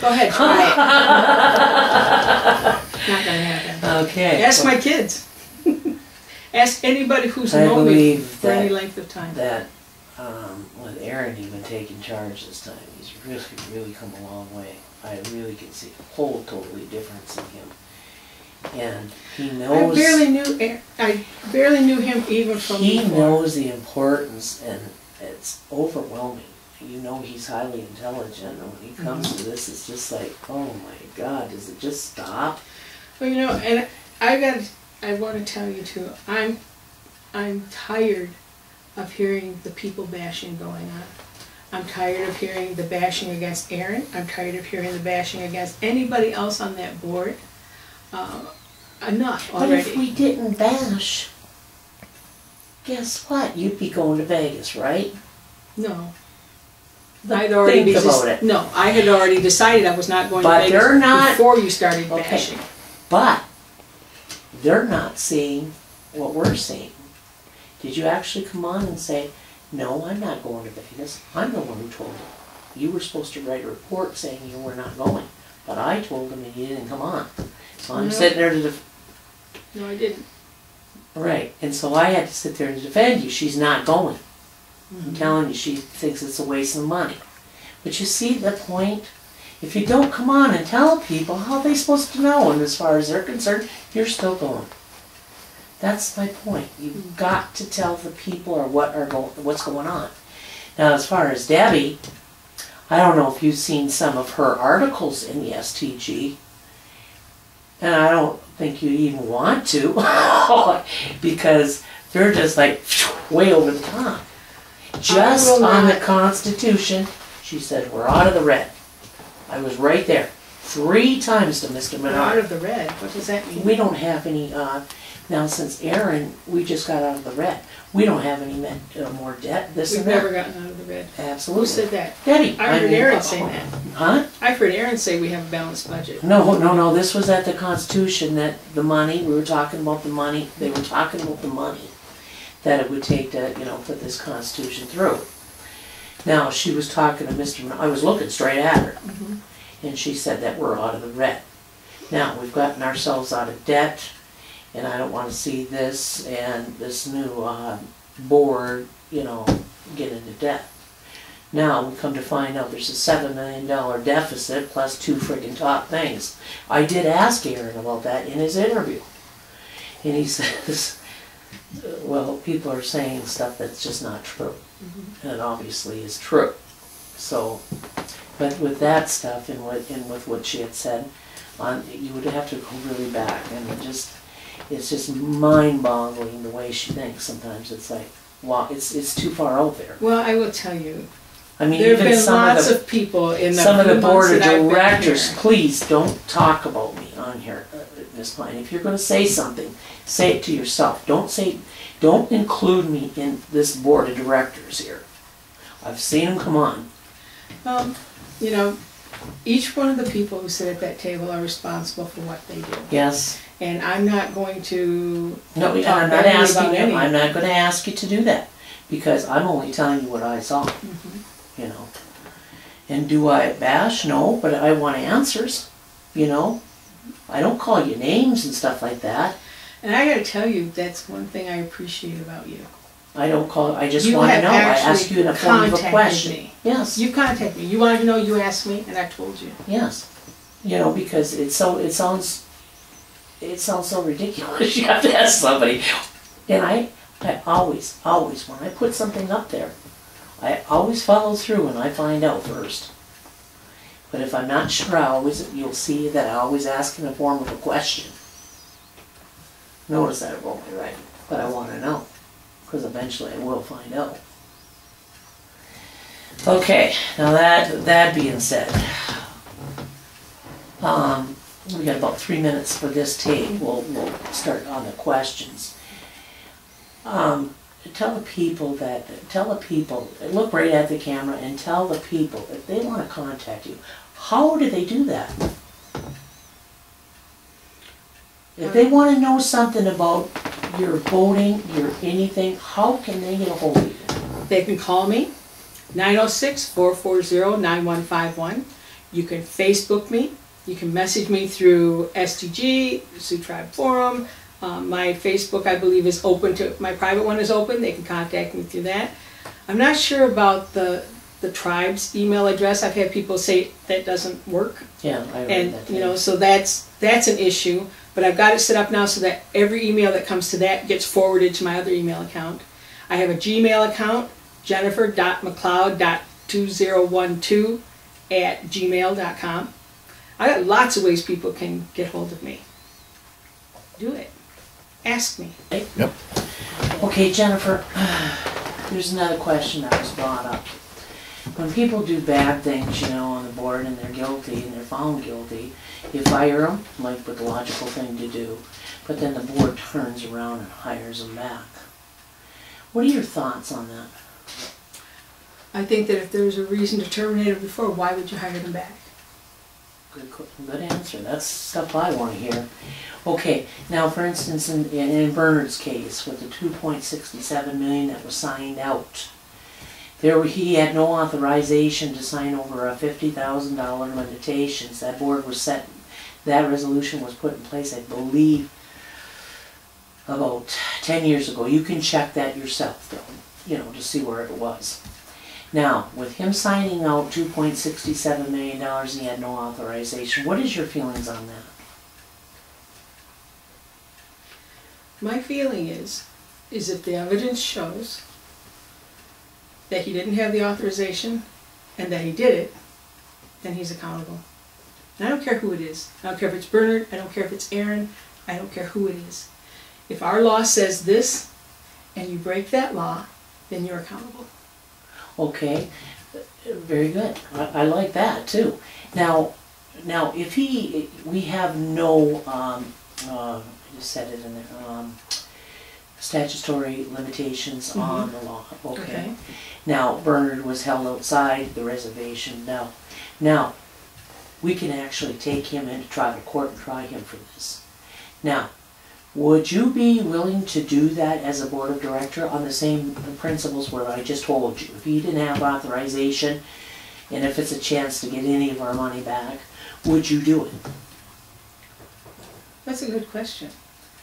Go ahead, try it. Not gonna happen. Okay. Ask my kids. Ask anybody who's known me for any length of time. That with Aaron even taking charge this time, he's really come a long way. I really can see a whole totally difference in him. And he knows. I barely knew him even from He before. knows the importance, and it's overwhelming. You know he's highly intelligent, and when he comes to this, it's just like, oh my God, does it just stop? Well, you know, and I want to tell you too, I'm tired of hearing the people bashing going on. I'm tired of hearing the bashing against Aaron. I'm tired of hearing the bashing against anybody else on that board. Enough already. But if we didn't bash, guess what? You'd be going to Vegas, right? No. I'd already Think about it. No, I had already decided I was not going to Vegas before you started bashing. But they're not seeing what we're seeing. Did you actually come on and say, no, I'm not going to Vegas. I'm the one who told him. You were supposed to write a report saying you were not going. But I told him and you didn't come on. So I'm sitting there to No, I didn't. Right. And so I had to sit there and defend you. She's not going. I'm telling you, she thinks it's a waste of money. But you see the point? If you don't come on and tell people, how are they supposed to know? And as far as they're concerned, you're still going. That's my point. You've got to tell the people or what's going on. Now, as far as Debbie, I don't know if you've seen some of her articles in the STG, and I don't think you even want to, because they're just like way over the top. Just on the Constitution, she said, we're out of the red. I was right there 3 times to Mr. Menard. We're out of the red? What does that mean? We don't have any, now since Aaron, we just got out of the red. We don't have any more debt, We've never gotten out of the red. Absolutely. Who said that? Debbie. I heard Aaron say that. Huh? I've heard Aaron say we have a balanced budget. No, this was at the Constitution, that the money, we were talking about the money, they were talking about the money that it would take to, put this Constitution through. Now, she was talking to Mr. I was looking straight at her, and she said that we're out of the red. Now, we've gotten ourselves out of debt, and I don't want to see this and this new board, get into debt. Now, we come to find out there's a $7 million deficit plus 2 friggin' top things. I did ask Aaron about that in his interview. And he says, well, people are saying stuff that's just not true. And it obviously is true. So, but with that stuff and with what she had said, you would have to go really back. And it's just mind-boggling the way she thinks sometimes. It's like, wow, it's too far out there. Well, I will tell you, I mean, there have been lots of people in the some of the board of directors. Please don't talk about me on here, Ms. Pine. If you're going to say something, say it to yourself. Don't include me in this board of directors here. I've seen them come on. Each one of the people who sit at that table are responsible for what they do. Yes. And I'm not going to. No, I'm not asking you. I'm not going to ask you to do that, because I'm only telling you what I saw. And do I bash? No, but I want answers. I don't call you names and stuff like that. And I got to tell you, that's one thing I appreciate about you. I don't call. I just want to know. I ask you in a form of a question. Me. Yes. You contacted me. You wanted to know. You asked me, and I told you. Yes. Because it sounds so ridiculous. You have to ask somebody. And I always, when I put something up there, I always follow through and I find out first. But if I'm not sure, you'll see that I always ask in the form of a question. Notice that I wrote my writing, but I want to know, because eventually I will find out. Okay, now that being said, we got about 3 minutes for this tape. We'll start on the questions. Tell the people, look right at the camera and tell the people, if they want to contact you, how do they do that? If they want to know something about your voting, your anything, how can they get a hold of you? They can call me, 906-440-9151. You can Facebook me. You can message me through STG, Sioux Tribe Forum. My Facebook, I believe, is open to, my private one is open. They can contact me through that. I'm not sure about the tribe's email address. I've had people say that doesn't work. Yeah, I read And, that. you know, so that's an issue. But I've got it set up now so that every email that comes to that gets forwarded to my other email account. I have a Gmail account, jennifer.mcleod.2012@gmail.com. I got lots of ways people can get hold of me. Do it. Ask me. Yep. Okay, Jennifer, there's another question that was brought up. When people do bad things, you know, on the board and they're guilty and they're found guilty, you fire them, like with the logical thing to do, but then the board turns around and hires them back. What are your thoughts on that? I think that if there's a reason to terminate them before, why would you hire them back? Good answer. That's stuff I want to hear. Okay, now for instance, in Bernard's case, with the $2.67 million that was signed out, he had no authorization to sign over a $50,000 limitations. That board was set, that resolution was put in place, I believe, about 10 years ago. You can check that yourself, though, you know, to see where it was. Now, with him signing out $2.67 million, he had no authorization. What is your feelings on that? My feeling is if the evidence shows that he didn't have the authorization and that he did it, then he's accountable. And I don't care who it is. I don't care if it's Bernard, I don't care if it's Aaron, I don't care who it is. If our law says this and you break that law, then you're accountable. Okay, very good. I like that too. Now, if we have no, I just said it in there, statutory limitations on the law. Okay. Now, Bernard was held outside the reservation. Now, we can actually take him into tribal court and try him for this. Now, would you be willing to do that as a board of director on the same principles where I just told you? If he didn't have authorization, and if it's a chance to get any of our money back, would you do it? That's a good question.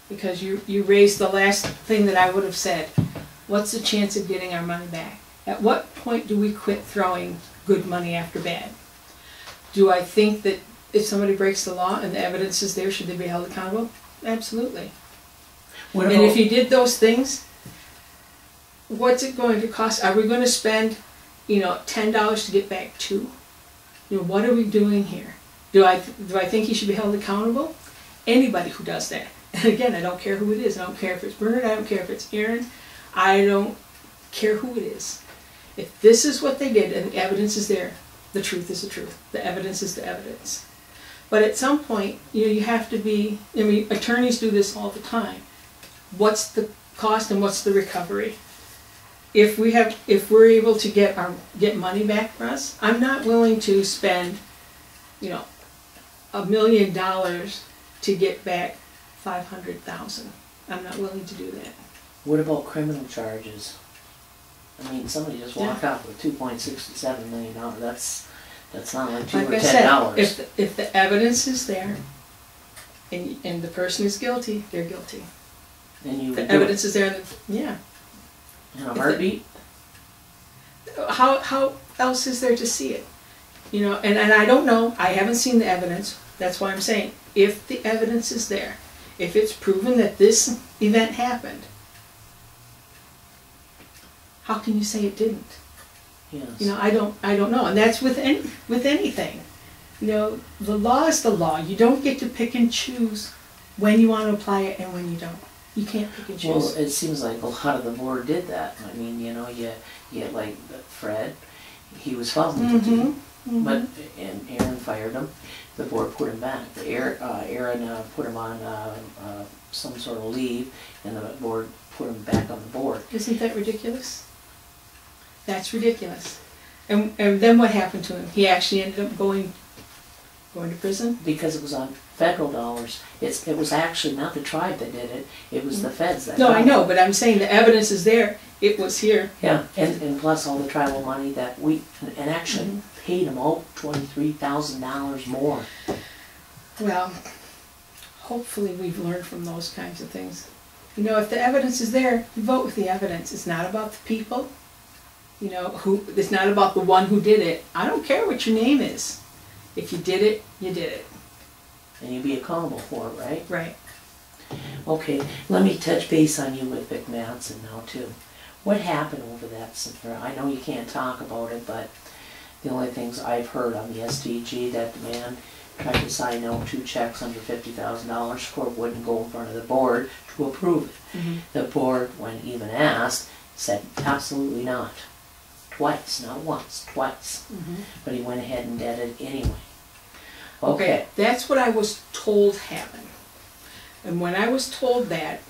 Because you raised the last thing that I would have said. What's the chance of getting our money back? At what point do we quit throwing good money after bad? Do I think that if somebody breaks the law and the evidence is there, should they be held accountable? Absolutely. And if you did those things, what's it going to cost? Are we going to spend, you know, $10 to get back $2? You know, what are we doing here? Do I think he should be held accountable? Anybody who does that. And again, I don't care who it is. I don't care if it's Bernard. I don't care if it's Aaron. I don't care who it is. If this is what they did and the evidence is there, the truth is the truth. The evidence is the evidence. But at some point, you know, you have to be, I mean, attorneys do this all the time. What's the cost and what's the recovery? If we're able to get money back for us, I'm not willing to spend, you know, $1 million to get back 500,000. I'm not willing to do that. What about criminal charges? I mean, somebody just walked out with $2.67 million. That's not like $2 or $10. If the evidence is there and the person is guilty, they're guilty. And you the evidence is there. Yeah. In a heartbeat. How else is there to see it? You know, and I don't know. I haven't seen the evidence. That's why I'm saying if the evidence is there, if it's proven that this event happened, how can you say it didn't? Yes. You know, I don't know, and that's with anything. You know, the law is the law. You don't get to pick and choose when you want to apply it and when you don't. You can't pick and choose. Well, it seems like a lot of the board did that. I mean, you know, you had like Fred, he was found guilty, but and Aaron fired him. The board put him back. Aaron put him on some sort of leave, and the board put him back on the board. Isn't that ridiculous? That's ridiculous. And then what happened to him? He actually ended up going Going to prison? Because it was on federal dollars. It was actually not the tribe that did it, it was the feds that No, got I it. know, but I'm saying the evidence is there. It was here. Yeah, and plus all the tribal money that and actually paid them out $23,000 more. Well, hopefully we've learned from those kinds of things. You know, if the evidence is there, you vote with the evidence. It's not about the people. You know, it's not about the one who did it. I don't care what your name is. If you did it, you did it. And you'd be accountable for it, right? Right. Okay, let me touch base on you with Vic Madsen now too. What happened over that? I know you can't talk about it, but the only things I've heard on the SDG, that the man tried to sign out 2 checks under $50,000, court wouldn't go in front of the board to approve it. The board, when even asked, said absolutely not. Twice, not once, twice. But he went ahead and did it anyway. Okay. That's what I was told happened. And when I was told that,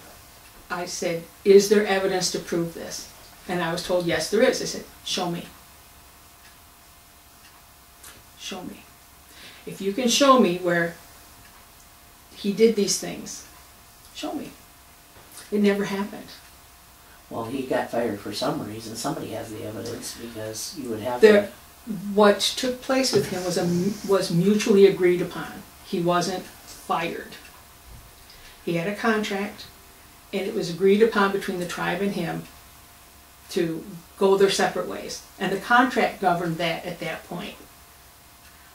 I said, is there evidence to prove this? And I was told, yes, there is. I said, show me. Show me. If you can show me where he did these things, show me. It never happened. Well, he got fired for some reason. Somebody has the evidence, because you would have to... What took place with him was mutually agreed upon. He wasn't fired. He had a contract, and it was agreed upon between the tribe and him to go their separate ways. And the contract governed that at that point.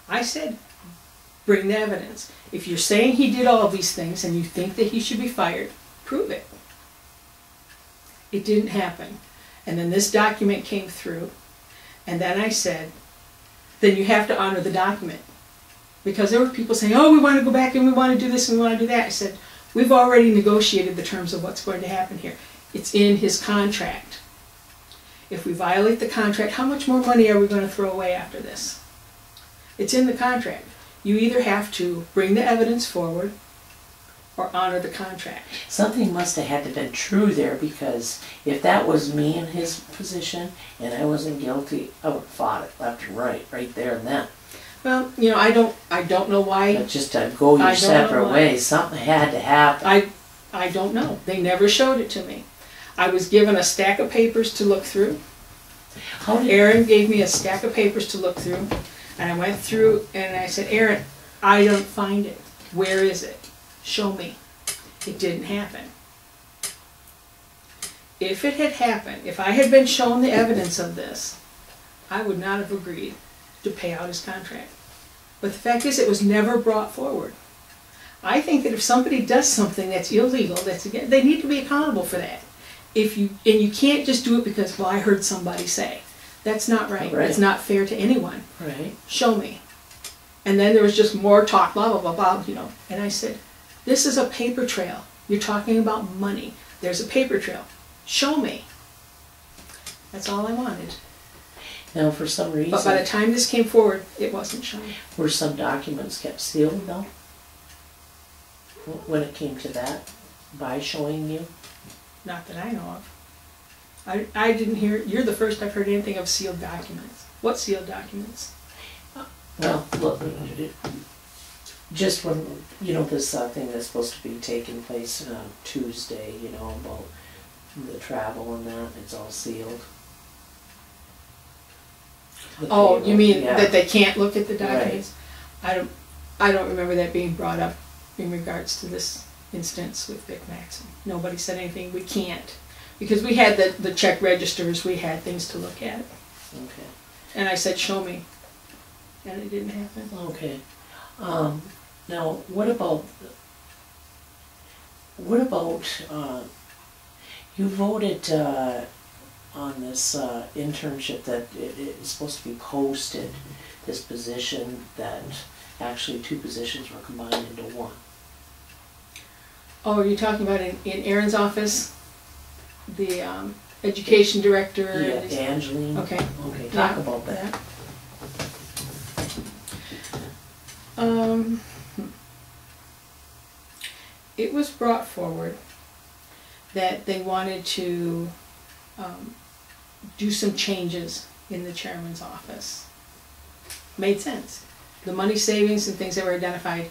I said, bring the evidence. If you're saying he did all of these things and you think that he should be fired, prove it. It didn't happen. And then this document came through, and then I said, then you have to honor the document. Because there were people saying, oh, we want to go back and we want to do this and we want to do that. I said, we've already negotiated the terms of what's going to happen here. It's in his contract. If we violate the contract, how much more money are we going to throw away after this? It's in the contract. You either have to bring the evidence forward or honor the contract. Something must have had to have been true there, because if that was me in his position and I wasn't guilty, I would have fought it left and right there and then. Well, you know, I don't know why. But just to go your separate ways, something had to happen. I don't know. They never showed it to me. I was given a stack of papers to look through. Aaron gave me a stack of papers to look through, and I went through and I said, Aaron, I don't find it. Where is it? Show me. It didn't happen. If it had happened, if I had been shown the evidence of this, I would not have agreed to pay out his contract. But the fact is, it was never brought forward. I think that if somebody does something that's illegal, they need to be accountable for that. And you can't just do it because, well, I heard somebody say. That's not right. It's not fair to anyone. Right. Show me. And then there was just more talk, blah, blah, blah, blah, you know. And I said, this is a paper trail. You're talking about money. There's a paper trail. Show me. That's all I wanted. Now, for some reason... But by the time this came forward, it wasn't shown. Were some documents kept sealed, though? When it came to that? By showing you? Not that I know of. I didn't hear... You're the first I've heard anything of sealed documents. What sealed documents? Well, look, just when, you know, this thing that's supposed to be taking place Tuesday, you know, about the travel and that, it's all sealed. Oh, you mean that they can't look at the documents? Right. I don't remember that being brought up in regards to this instance with Vic Madsen. Nobody said anything, we can't. Because we had the check registers, we had things to look at. Okay. And I said, show me. And it didn't happen. Okay. Now, what about you voted on this internship that it is supposed to be posted, this position that actually 2 positions were combined into 1. Oh, are you talking about in Aaron's office? The education director? Yeah, Angeline. Okay. Okay, talk about that. It was brought forward that they wanted to do some changes in the chairman's office. Made sense. the money savings and things that were identified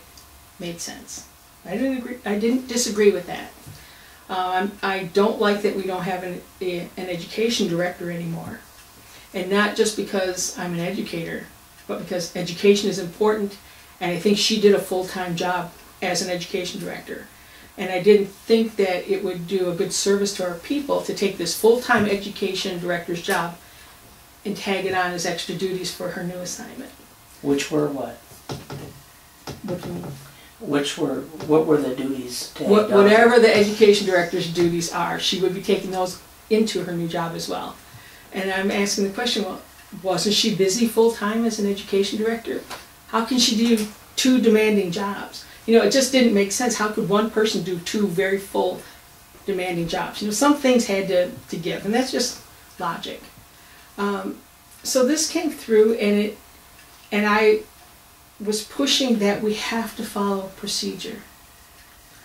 made sense. I didn't disagree with that. I don't like that we don't have an education director anymore. And not just because I'm an educator, but because education is important, and I think she did a full-time job as an education director. And I didn't think that it would do a good service to our people to take this full-time education director's job and tag it on as extra duties for her new assignment. Which were what? What do you mean? What were the duties tagged on? Whatever the education director's duties are, she would be taking those into her new job as well. And I'm asking the question, well, wasn't she busy full-time as an education director? How can she do two demanding jobs? You know, it just didn't make sense. How could one person do two very full, demanding jobs? You know, some things had to give, and that's just logic. So this came through, and I was pushing that we have to follow procedure.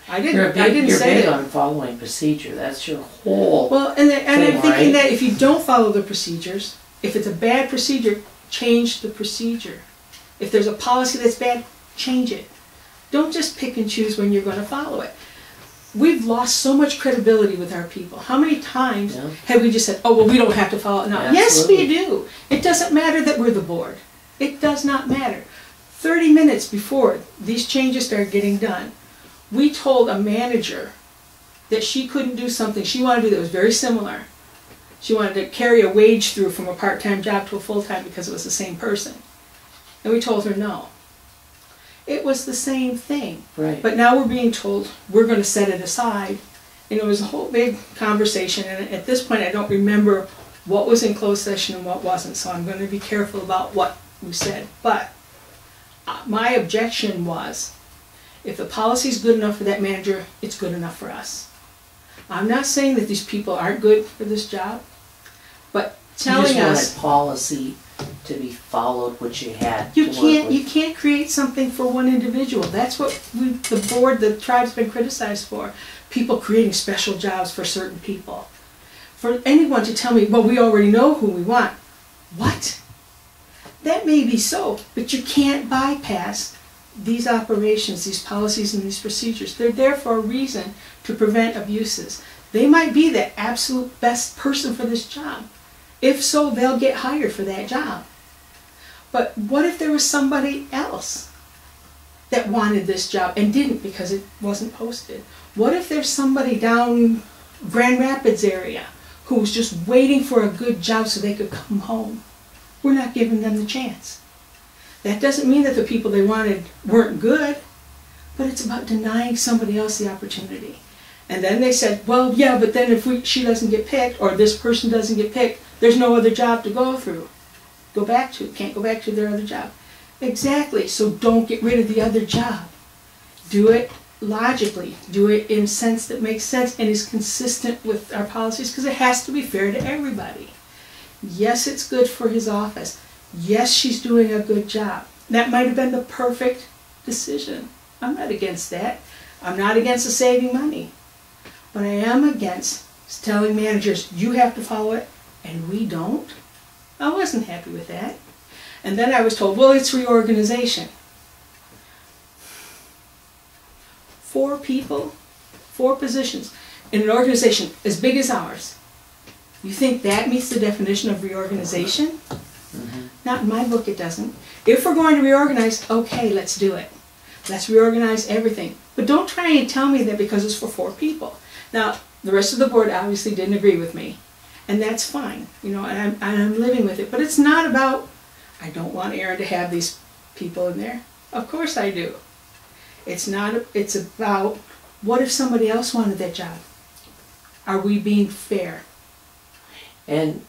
I didn't say big that. on following procedure. That's your whole Well, and I'm thinking right? that if you don't follow the procedures, if it's a bad procedure, change the procedure. If there's a policy that's bad, change it. Don't just pick and choose when you're going to follow it. We've lost so much credibility with our people. How many times have we just said, oh, well, we don't have to follow it now? Yes, we do. It doesn't matter that we're the board. It does not matter. 30 minutes before these changes started getting done, we told a manager that she couldn't do something she wanted to do that was very similar. She wanted to carry a wage through from a part-time job to a full-time because it was the same person. And we told her no. It was the same thing. Right. But now we're being told we're going to set it aside. And it was a whole big conversation. And at this point, I don't remember what was in closed session and what wasn't. So I'm going to be careful about what we said. But my objection was, if the policy is good enough for that manager, it's good enough for us. I'm not saying that these people aren't good for this job, but telling you us just wanted policy to be followed, which you had. you can't create something for one individual. That's what the board, the tribe's been criticized for. People creating special jobs for certain people. For anyone to tell me, well, we already know who we want. What? That may be so, but you can't bypass these operations, these policies, and these procedures. They're there for a reason, to prevent abuses. They might be the absolute best person for this job. If so, they'll get hired for that job. But what if there was somebody else that wanted this job and didn't because it wasn't posted? What if there's somebody down Grand Rapids area who was just waiting for a good job so they could come home? We're not giving them the chance. That doesn't mean that the people they wanted weren't good, but it's about denying somebody else the opportunity. And then they said, well, yeah, but then if she doesn't get picked, or this person doesn't get picked, there's no other job to go back to. Can't go back to their other job. Exactly, so don't get rid of the other job. Do it logically. Do it in a sense that makes sense and is consistent with our policies, because it has to be fair to everybody. Yes, it's good for his office. Yes, she's doing a good job. That might have been the perfect decision. I'm not against that. I'm not against the saving money. But I am against telling managers, you have to follow it, and we don't. I wasn't happy with that. And then I was told, well, it's reorganization. 4 people, 4 positions in an organization as big as ours. You think that meets the definition of reorganization? Mm-hmm. Not in my book, it doesn't. If we're going to reorganize, okay, let's do it. Let's reorganize everything. But don't try and tell me that because it's for 4 people. Now, the rest of the board obviously didn't agree with me. And that's fine, you know, and I'm living with it. But it's not about, I don't want Erin to have these people in there. Of course I do. It's about, what if somebody else wanted that job? Are we being fair? And